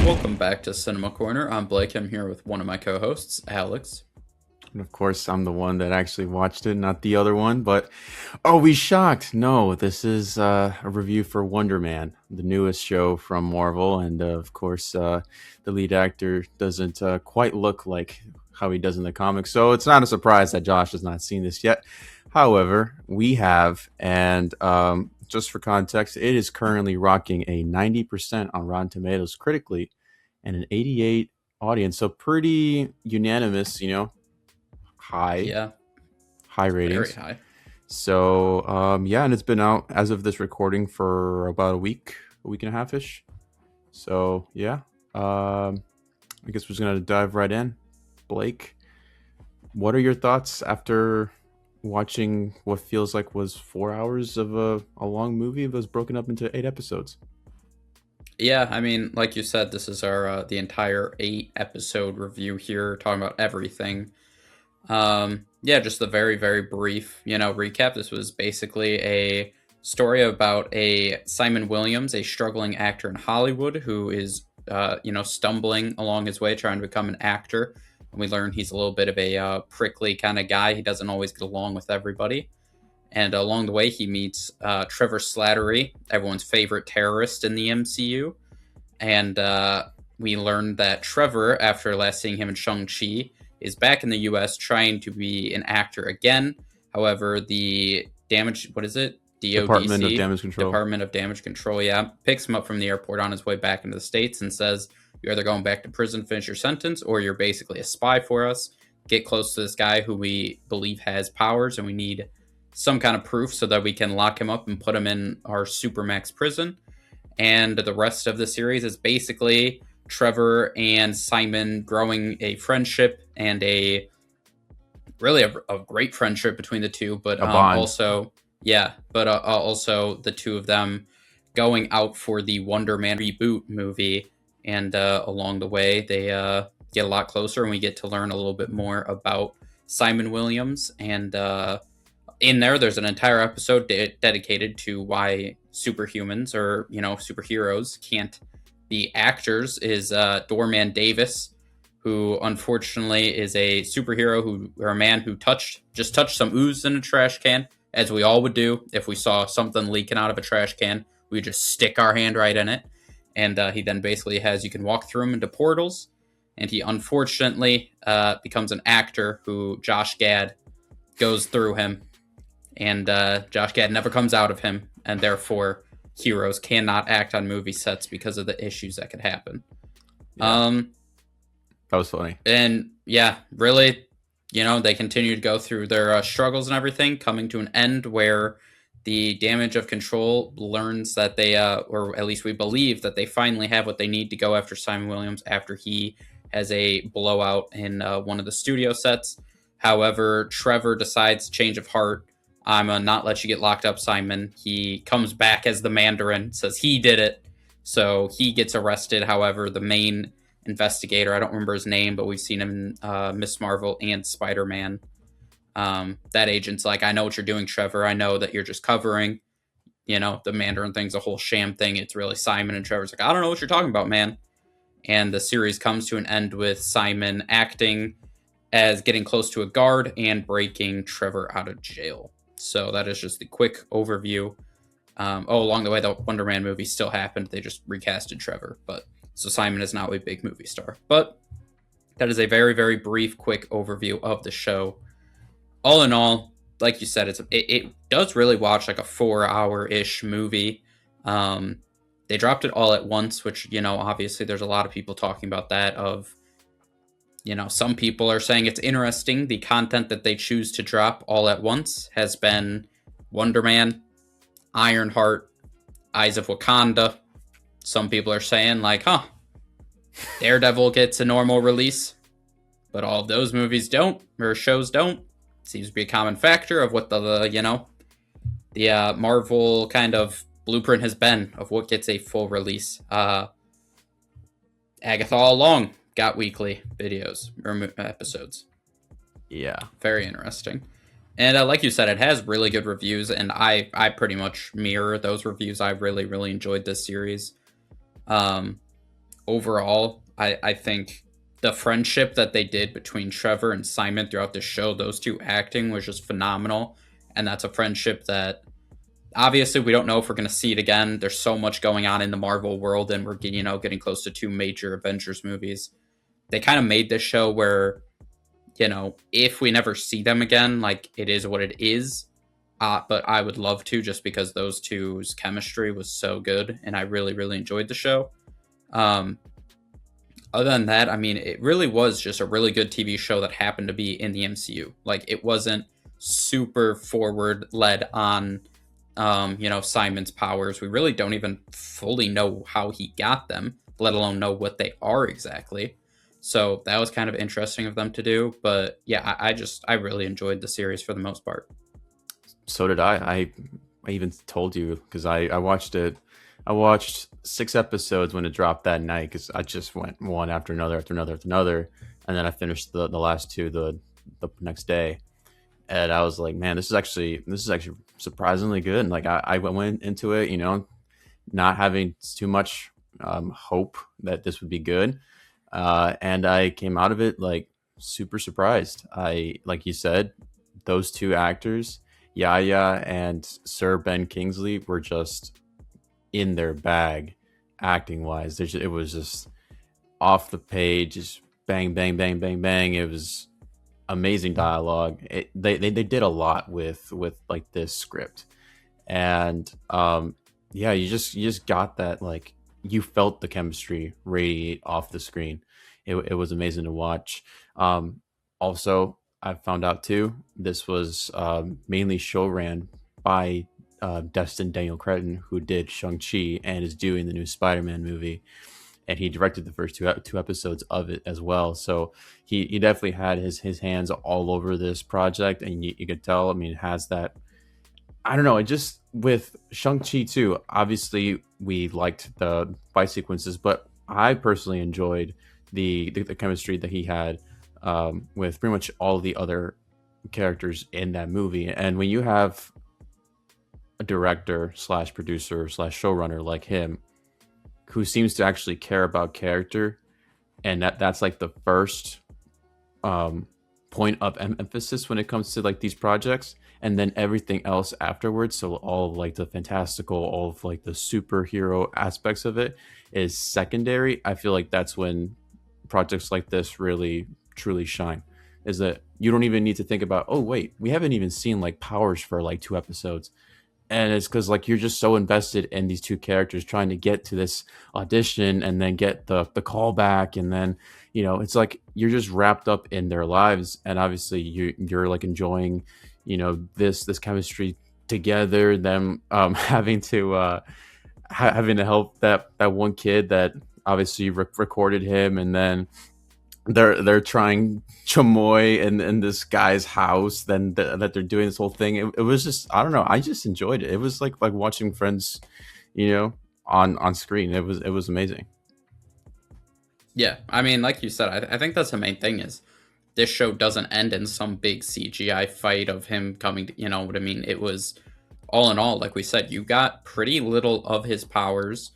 Welcome back to Cinema Corner. I'm Blake. I'm here with one of my co-hosts, Alex. And of course, I'm the one that actually watched it, not the other one. But are we shocked? No, this is a review for Wonder Man, the newest show from Marvel. And of course, the lead actor doesn't quite look like how he does in the comics. So it's not a surprise that Josh has not seen this yet. However, we have. And just for context, it is currently rocking a 90% on Rotten Tomatoes critically and an 88 audience. So pretty unanimous, high Yeah, high very ratings. high. So yeah, and it's been out as of this recording for about a week and a half ish. So yeah, I guess we're just gonna dive right in. Blake, what are your thoughts after watching what feels like was 4 hours of a long movie that was broken up into 8 episodes? Yeah, I mean, like you said, this is our the entire 8 episode review here, talking about everything. Yeah, just a very, very brief, recap. This was basically a story about a Simon Williams, a struggling actor in Hollywood who is, stumbling along his way trying to become an actor. And we learn he's a little bit of a prickly kind of guy. He doesn't always get along with everybody. And along the way, he meets Trevor Slattery, everyone's favorite terrorist in the MCU. And we learned that Trevor, after last seeing him in Shang-Chi, is back in the U.S. trying to be an actor again. However, the damage, what is it? Department of DODC, Damage Control. Department of Damage Control, yeah, picks him up from the airport on his way back into the States and says, you're either going back to prison, finish your sentence, or you're basically a spy for us. Get close to this guy who we believe has powers, and we need some kind of proof so that we can lock him up and put him in our supermax prison. And the rest of the series is basically Trevor and Simon growing a friendship and a great friendship between the two, but A bond. also the two of them going out for the Wonder Man reboot movie. And along the way, they get a lot closer, and we get to learn a little bit more about Simon Williams. And in there's an entire episode dedicated to why superhumans or superheroes can't be actors. Is Doorman Davis, who unfortunately is a superhero or a man who just touched some ooze in a trash can, as we all would do if we saw something leaking out of a trash can. We just stick our hand right in it, and he then basically you can walk through him into portals, and he unfortunately becomes an actor who Josh Gad goes through him. And Josh Gad never comes out of him, and therefore heroes cannot act on movie sets because of the issues that could happen. Yeah. That was funny. And yeah, really, they continue to go through their struggles and everything, coming to an end where the Damage of Control learns that they, or at least we believe that they finally have what they need to go after Simon Williams after he has a blowout in one of the studio sets. However, Trevor decides change of heart. I'm going to not let you get locked up, Simon. He comes back as the Mandarin, says he did it. So he gets arrested. However, the main investigator, I don't remember his name, but we've seen him in Miss Marvel and Spider-Man. That agent's like, I know what you're doing, Trevor. I know that you're just covering, the Mandarin thing's a whole sham thing. It's really Simon. And Trevor's like, I don't know what you're talking about, man. And the series comes to an end with Simon acting as getting close to a guard and breaking Trevor out of jail. So that is just the quick overview. Along the way, the Wonder Man movie still happened. They just recasted Trevor. So Simon is now a big movie star. But that is a very, very brief, quick overview of the show. All in all, like you said, it does really watch like a 4-hour-ish movie. They dropped it all at once, which, obviously there's a lot of people talking about that some people are saying it's interesting. The content that they choose to drop all at once has been Wonder Man, Ironheart, Eyes of Wakanda. Some people are saying Daredevil gets a normal release, but all of those movies don't, or shows don't. Seems to be a common factor of what the Marvel kind of blueprint has been of what gets a full release. Agatha all along got weekly videos or episodes. Yeah. Very interesting. And like you said, it has really good reviews, and I pretty much mirror those reviews. I really, really enjoyed this series. overall, I think the friendship that they did between Trevor and Simon throughout the show, those two acting was just phenomenal. And that's a friendship that obviously we don't know if we're going to see it again. There's so much going on in the Marvel world, and we're getting close to two major Avengers movies. They kind of made this show where, if we never see them again, like, it is what it is. But I would love to, just because those two's chemistry was so good, and I really, really enjoyed the show. Um, Other than that, I mean, it really was just a really good TV show that happened to be in the MCU. Like, it wasn't super forward led on, Simon's powers. We really don't even fully know how he got them, let alone know what they are exactly. So that was kind of interesting of them to do. But yeah, I really enjoyed the series for the most part. So did I. I even told you because I watched it. I watched 6 episodes when it dropped that night because I just went one after another after another after another, and then I finished the last two the next day. And I was like, man, this is actually surprisingly good. And like I went into it, not having too much hope that this would be good, and I came out of it like super surprised. I like you said, those two actors, Yahya and Sir Ben Kingsley, were just in their bag, acting wise. It was just off the page, just bang, bang, bang, bang, bang. It was amazing dialogue. They did a lot with like this script, and yeah, you just got that, like, you felt the chemistry radiate off the screen. It was amazing to watch. Also, I found out too, this was mainly show ran by Destin Daniel Cretton, who did Shang-Chi and is doing the new Spider-Man movie, and he directed the first two episodes of it as well. So he definitely had his hands all over this project, and you could tell. I mean, it has that. I don't know. It just, with Shang-Chi too. Obviously, we liked the fight sequences, but I personally enjoyed the chemistry that he had with pretty much all the other characters in that movie. And when you have a director slash producer slash showrunner like him, who seems to actually care about character, and that's like the first um, point of emphasis when it comes to like these projects, and then everything else afterwards. So all of like the fantastical, all of like the superhero aspects of it is secondary. I feel like that's when projects like this really truly shine. Is that you don't even need to think about, oh wait, we haven't even seen like powers for like 2 episodes, and it's because like you're just so invested in these two characters trying to get to this audition and then get the call back, and then it's like you're just wrapped up in their lives, and obviously you're like enjoying this chemistry together, them having to help that one kid that obviously recorded him, and then they're trying chamoy in this guy's house, then that they're doing this whole thing. It was just, I don't know, I just enjoyed it. It was like watching friends, on screen. It was amazing. Yeah, I mean, like you said, I think that's the main thing is this show doesn't end in some big CGI fight of him coming to, you know what I mean? It was, all in all, like we said, you got pretty little of his powers.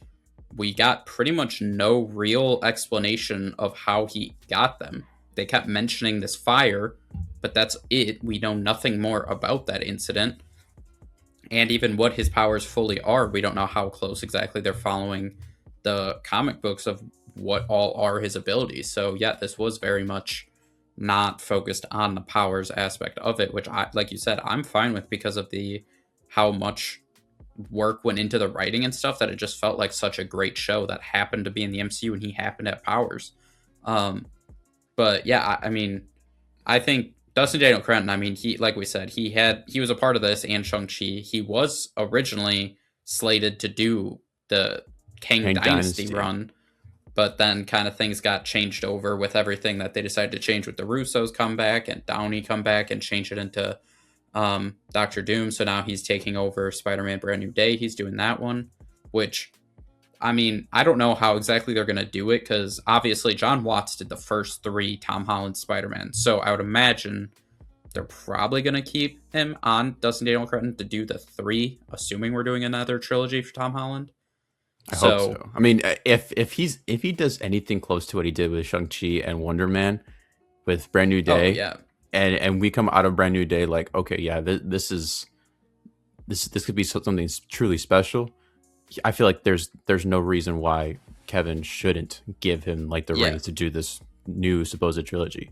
We got pretty much no real explanation of how he got them. They kept mentioning this fire, but that's it. We know nothing more about that incident. And even what his powers fully are, we don't know how close exactly they're following the comic books of what all are his abilities. So yeah, this was very much not focused on the powers aspect of it, which I, like you said, I'm fine with because of the how much work went into the writing and stuff, that it just felt like such a great show that happened to be in the MCU and he happened to have powers. Um, but yeah, I mean, I think Dustin Daniel Cretton, I mean, he, like we said, he was a part of this and Shang-Chi. He was originally slated to do the Kang Kang Dynasty Dynasty. run, but then kind of things got changed over with everything that they decided to change with the Russos come back and Downey come back and change it into Doctor Doom. So now he's taking over Spider-Man Brand New Day. He's doing that one, which, I mean, I don't know how exactly they're going to do it, because obviously John Watts did the first three Tom Holland Spider-Man. So I would imagine they're probably going to keep him on, Dustin Daniel Cretton, to do the three, assuming we're doing another trilogy for Tom Holland. I hope So, so. I mean, if he does anything close to what he did with Shang-Chi and Wonder Man with Brand New oh Day, yeah, and we come out of Brand New Day like, okay, yeah, this could be something truly special. I feel like there's no reason why Kevin shouldn't give him like the yeah, reins to do this new supposed trilogy.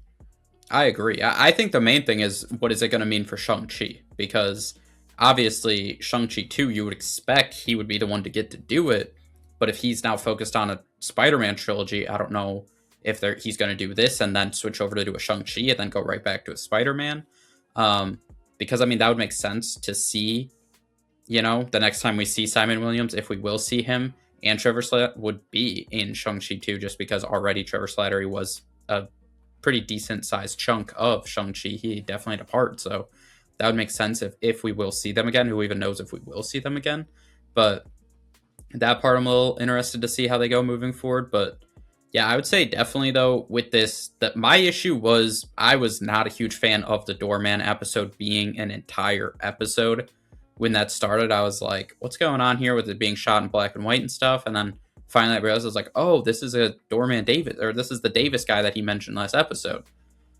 I agree. I think the main thing is what is it going to mean for Shang-Chi? Because obviously, Shang-Chi 2, you would expect he would be the one to get to do it. But if he's now focused on a Spider-Man trilogy, I don't know if he's going to do this and then switch over to do a Shang-Chi and then go right back to a Spider-Man. Because, I mean, that would make sense to see, the next time we see Simon Williams, if we will see him, and Trevor Slattery would be in Shang-Chi 2 just because already Trevor Slattery was a pretty decent sized chunk of Shang-Chi. He definitely depart. So that would make sense if we will see them again. Who even knows if we will see them again? But that part I'm a little interested to see how they go moving forward. But yeah, I would say definitely though with this that my issue was I was not a huge fan of the Doorman episode being an entire episode. When that started, I was like, what's going on here with it being shot in black and white and stuff? And then finally I realized I was like, oh, this is a Doorman Davis, or this is the Davis guy that he mentioned last episode.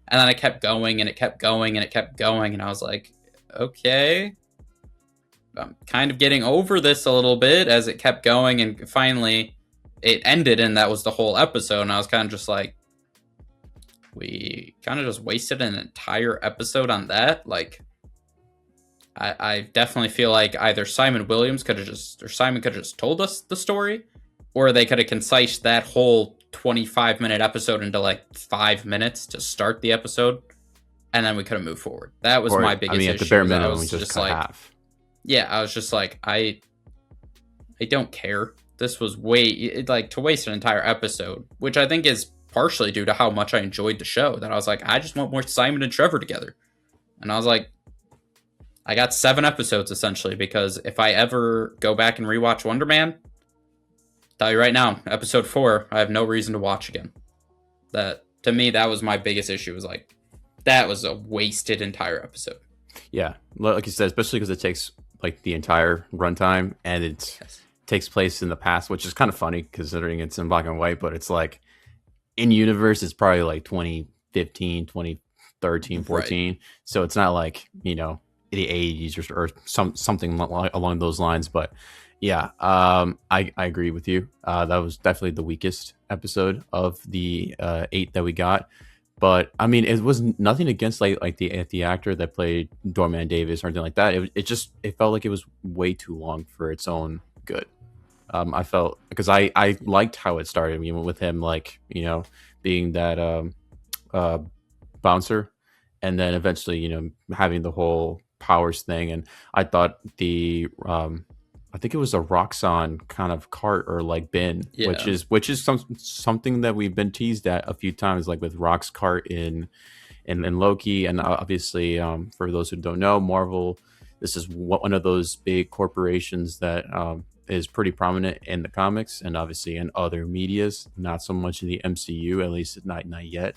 And then it kept going and it kept going and it kept going. And I was like, okay, I'm kind of getting over this a little bit as it kept going. And finally it ended and that was the whole episode. And I was kind of just like, we kind of just wasted an entire episode on that. Like, I definitely feel like either Simon Williams could have just told us the story, or they could have concised that whole 25-minute episode into like 5 minutes to start the episode, and then we could have moved forward. That was my biggest issue. At the bare minimum, we just cut like, half. Yeah, I was just like, I don't care. This was to waste an entire episode, which I think is partially due to how much I enjoyed the show. That I was like, I just want more Simon and Trevor together, and I was like, I got 7 episodes essentially, because if I ever go back and rewatch Wonder Man, tell you right now, episode 4, I have no reason to watch again. That to me, that was my biggest issue. Was like, that was a wasted entire episode. Yeah, like you said, especially because it takes like the entire runtime and it takes place in the past, which is kind of funny considering it's in black and white. But it's like in universe, it's probably like 2015, 2013, 14. Right. So it's not like the 80s or something along those lines. But yeah, I agree with you. That was definitely the weakest episode of the 8 that we got. But I mean, it was nothing against like the actor that played Doorman Davis or anything like that. It felt like it was way too long for its own good. I felt, because I liked how it started. With him being that bouncer, and then eventually having the whole powers thing. And I thought I think it was a Roxxon kind of cart or like bin, yeah. which is something that we've been teased at a few times, like with Rock's cart in Loki. And obviously, for those who don't know, Marvel, this is one of those big corporations that is pretty prominent in the comics and obviously in other medias, not so much in the MCU, at least not yet.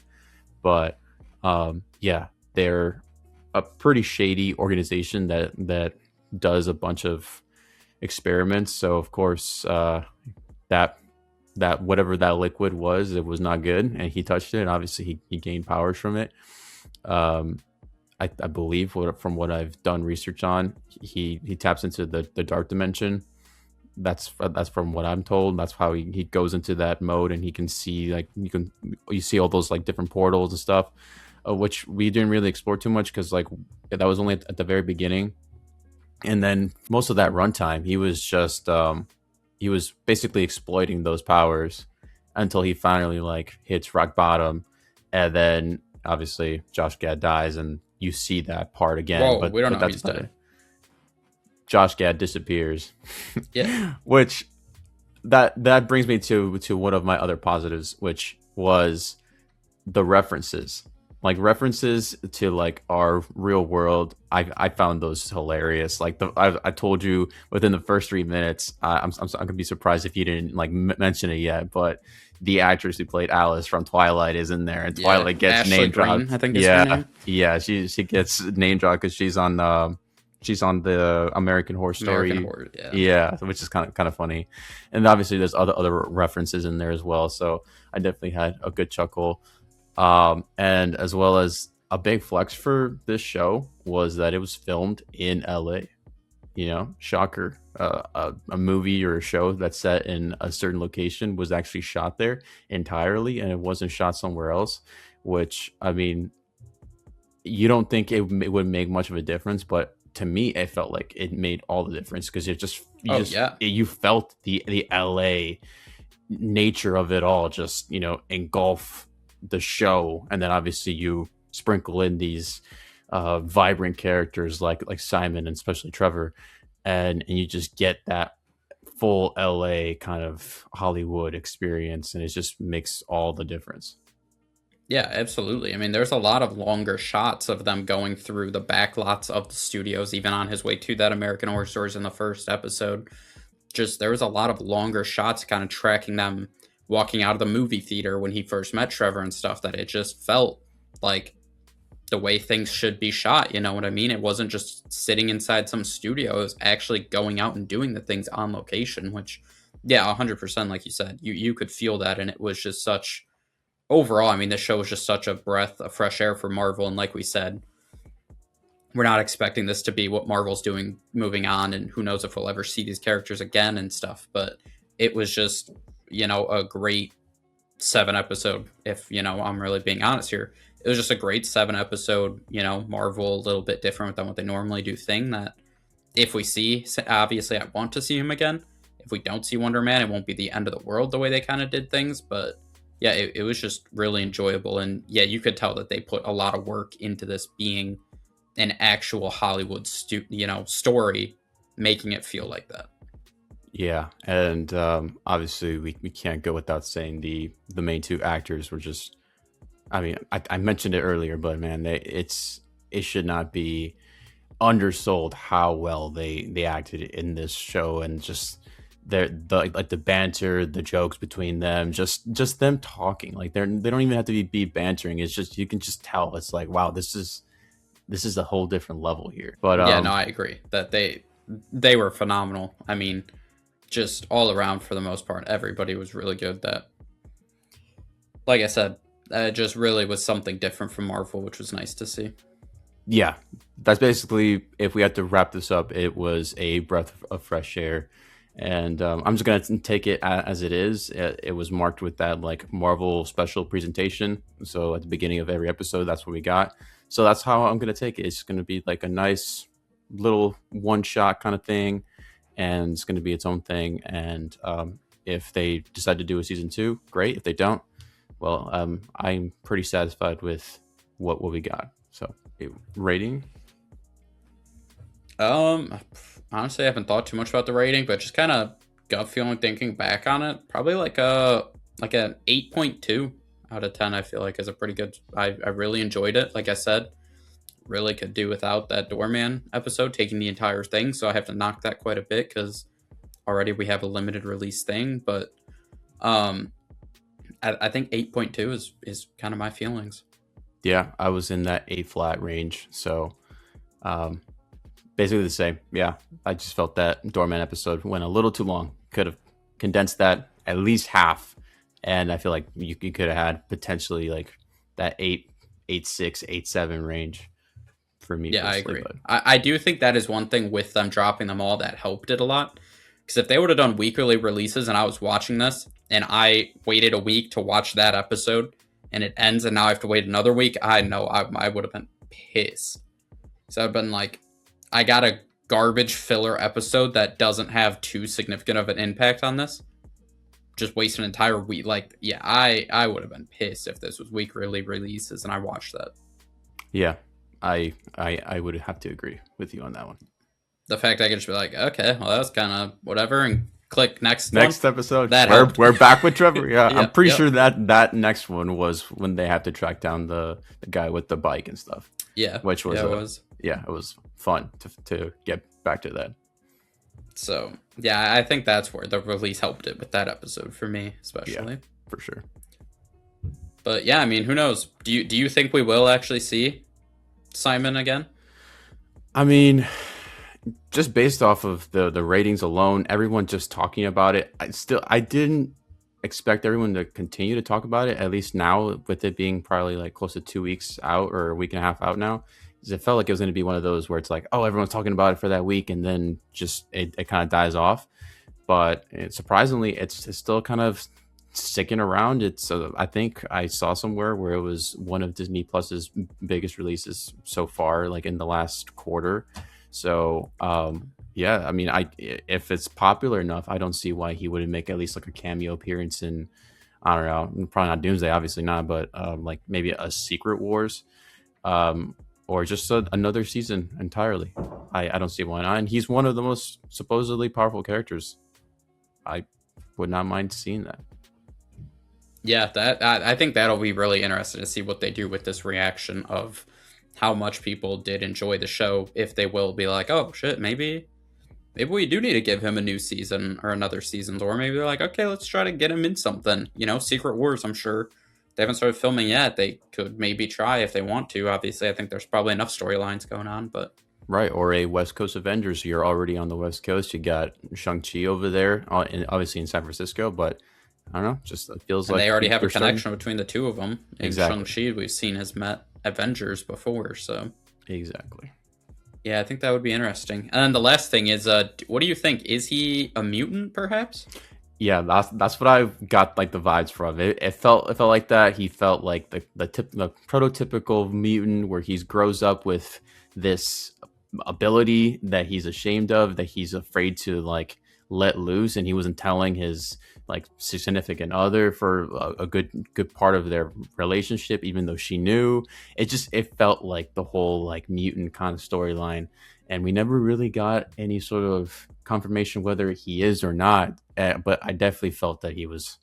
But yeah, they're a pretty shady organization that does a bunch of experiments. So of course, that whatever that liquid was, it was not good, and he touched it, and obviously he gained powers from it. I believe from what I've done research on, he taps into the dark dimension. That's from what I'm told. That's how he goes into that mode, and he can see you see all those like different portals and stuff, which we didn't really explore too much because like that was only at the very beginning. And then most of that runtime, he was just he was basically exploiting those powers until he finally like hits rock bottom, and then obviously Josh Gad dies, and you see that part again. Whoa, but we don't know that's he's dead. Josh Gad disappears. Yeah. Which that brings me to one of my other positives, which was the references. Like references to like our real world, I found those hilarious. Like I told you within the first 3 minutes, I'm gonna be surprised if you didn't like mention it yet. But the actress who played Alice from Twilight is in there, and Twilight gets Ashley name Green, dropped. I think is her name. Yeah, she gets name dropped because she's on she's on the American Horror Story. American Horror, yeah. Yeah, which is kind of funny. And obviously there's other references in there as well. So I definitely had a good chuckle. And as well as a big flex for this show was that it was filmed in LA. You know, shocker. A movie or a show that's set in a certain location was actually shot there entirely, and it wasn't shot somewhere else. Which, I mean, you don't think it would make much of a difference, but to me, it felt like it made all the difference because you felt the LA nature of it all, just, you know, engulf the show, and then obviously you sprinkle in these vibrant characters like Simon and especially Trevor, and you just get that full LA kind of Hollywood experience, and it just makes all the difference. Yeah, absolutely. I mean, there's a lot of longer shots of them going through the back lots of the studios, even on his way to that American Horror Stories in the first episode. Just there was a lot of longer shots kind of tracking them walking out of the movie theater when he first met Trevor and stuff, that it just felt like the way things should be shot. You know what I mean? It wasn't just sitting inside some studio. It was actually going out and doing the things on location, which, yeah, 100%, like you said, you could feel that. And it was just such, overall, I mean, this show was just such a breath of fresh air for Marvel. And like we said, we're not expecting this to be what Marvel's doing moving on, and who knows if we'll ever see these characters again and stuff. But it was just, you know, a great 7-episode, if, you know, I'm really being honest here. It was just a great 7-episode, you know, Marvel, a little bit different than what they normally do thing, that if we see, obviously I want to see him again. If we don't see Wonder Man, it won't be the end of the world the way they kind of did things. But yeah, it was just really enjoyable. And yeah, you could tell that they put a lot of work into this being an actual Hollywood story, making it feel like that. Yeah, and obviously we can't go without saying the main two actors were just, I mean, I mentioned it earlier, but man, it should not be undersold how well they acted in this show, and just the banter, the jokes between them, just them talking, like they don't even have to be bantering. It's just, you can just tell it's like, wow, this is a whole different level here. But yeah, no, I agree that they were phenomenal. I mean, just all around for the most part, everybody was really good. That, like I said, just really was something different from Marvel, which was nice to see. Yeah, that's basically, if we had to wrap this up, it was a breath of fresh air. And I'm just gonna take it as it is. It was marked with that like Marvel special presentation. So at the beginning of every episode, that's what we got. So that's how I'm gonna take it. It's gonna be like a nice little one-shot kind of thing, and it's gonna be its own thing. And if they decide to do a season 2, great. If they don't, well, I'm pretty satisfied with what we got. So, rating? Honestly, I haven't thought too much about the rating, but just kind of gut feeling, thinking back on it, probably like an 8.2 out of 10. I feel like is a pretty good. I really enjoyed it. Like I said, really could do without that Doorman episode taking the entire thing. So I have to knock that quite a bit because already we have a limited release thing. But I think 8.2 is kind of my feelings. Yeah, I was in that 8 flat range. So basically the same. Yeah, I just felt that Doorman episode went a little too long. Could have condensed that at least half. And I feel like you could have had potentially like that 8.6, 8.7 range for me. Yeah, I agree. I do think that is one thing with them dropping them all that helped it a lot. Because if they would have done weekly releases and I was watching this and I waited a week to watch that episode and it ends and now I have to wait another week, I know I would have been pissed. So I've been like, I got a garbage filler episode that doesn't have too significant of an impact on this. Just waste an entire week. Like, yeah, I would have been pissed if this was weekly releases and I watched that. Yeah, I would have to agree with you on that one. The fact I could just be like, okay, well, that was kind of whatever, and click next episode. We're back with Trevor. Yeah, I'm pretty sure that next one was when they have to track down the guy with the bike and stuff. Yeah, which was it was fun to get back to that. So yeah, I think that's where the release helped it with that episode for me, especially. Yeah, for sure. But yeah, I mean, who knows? Do you think we will actually see Simon again? I mean, just based off of the ratings alone, everyone just talking about it. I didn't expect everyone to continue to talk about it. At least now, with it being probably like close to 2 weeks out or a week and a half out now, because it felt like it was going to be one of those where it's like, oh, everyone's talking about it for that week, and then just it kind of dies off. But surprisingly, it's still kind of sticking around. It's I think I saw somewhere where it was one of Disney Plus's biggest releases so far, like in the last quarter. So yeah, I mean, I if it's popular enough, I don't see why he wouldn't make at least like a cameo appearance in, I don't know, probably not Doomsday, obviously not, but like maybe a Secret Wars, or just another season entirely. I don't see why not. And he's one of the most supposedly powerful characters. I would not mind seeing that. Yeah, that I think that'll be really interesting to see what they do with this reaction of how much people did enjoy the show. If they will be like, oh shit, maybe we do need to give him a new season or another season, or maybe they're like, okay, let's try to get him in something. You know, Secret Wars. I'm sure they haven't started filming yet. They could maybe try if they want to. Obviously, I think there's probably enough storylines going on, but. Right, or a West Coast Avengers. You're already on the West Coast. You got Shang-Chi over there, obviously in San Francisco, but I don't know, just it feels And like they already have a they're starting- connection between the two of them. And Exactly. Shang-Chi, we've seen, has met Avengers before, so. Exactly. Yeah, I think that would be interesting. And then the last thing is, what do you think? Is he a mutant, perhaps? Yeah, that's what I got like the vibes from. It felt like that. He felt like the prototypical mutant where he grows up with this ability that he's ashamed of, that he's afraid to like let loose, and he wasn't telling his like significant other for a good part of their relationship, even though she knew. It felt like the whole like mutant kind of storyline, and we never really got any sort of confirmation whether he is or not. But I definitely felt that he was.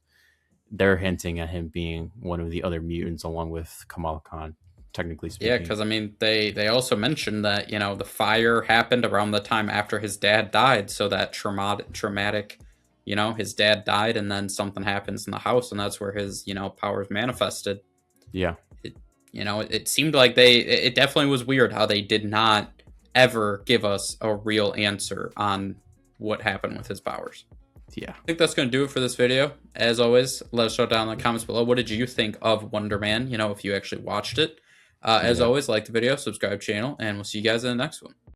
They're hinting at him being one of the other mutants, along with Kamala Khan, technically Yeah, speaking. because I mean, they also mentioned that the fire happened around the time after his dad died, so that traumatic, his dad died, and then something happens in the house, and that's where his powers manifested. Yeah. It seemed like it definitely was weird how they did not ever give us a real answer on what happened with his powers. Yeah. I think that's going to do it for this video. As always, let us know down in the comments below. What did you think of Wonder Man? If you actually watched it. As always, like the video, subscribe channel, and we'll see you guys in the next one.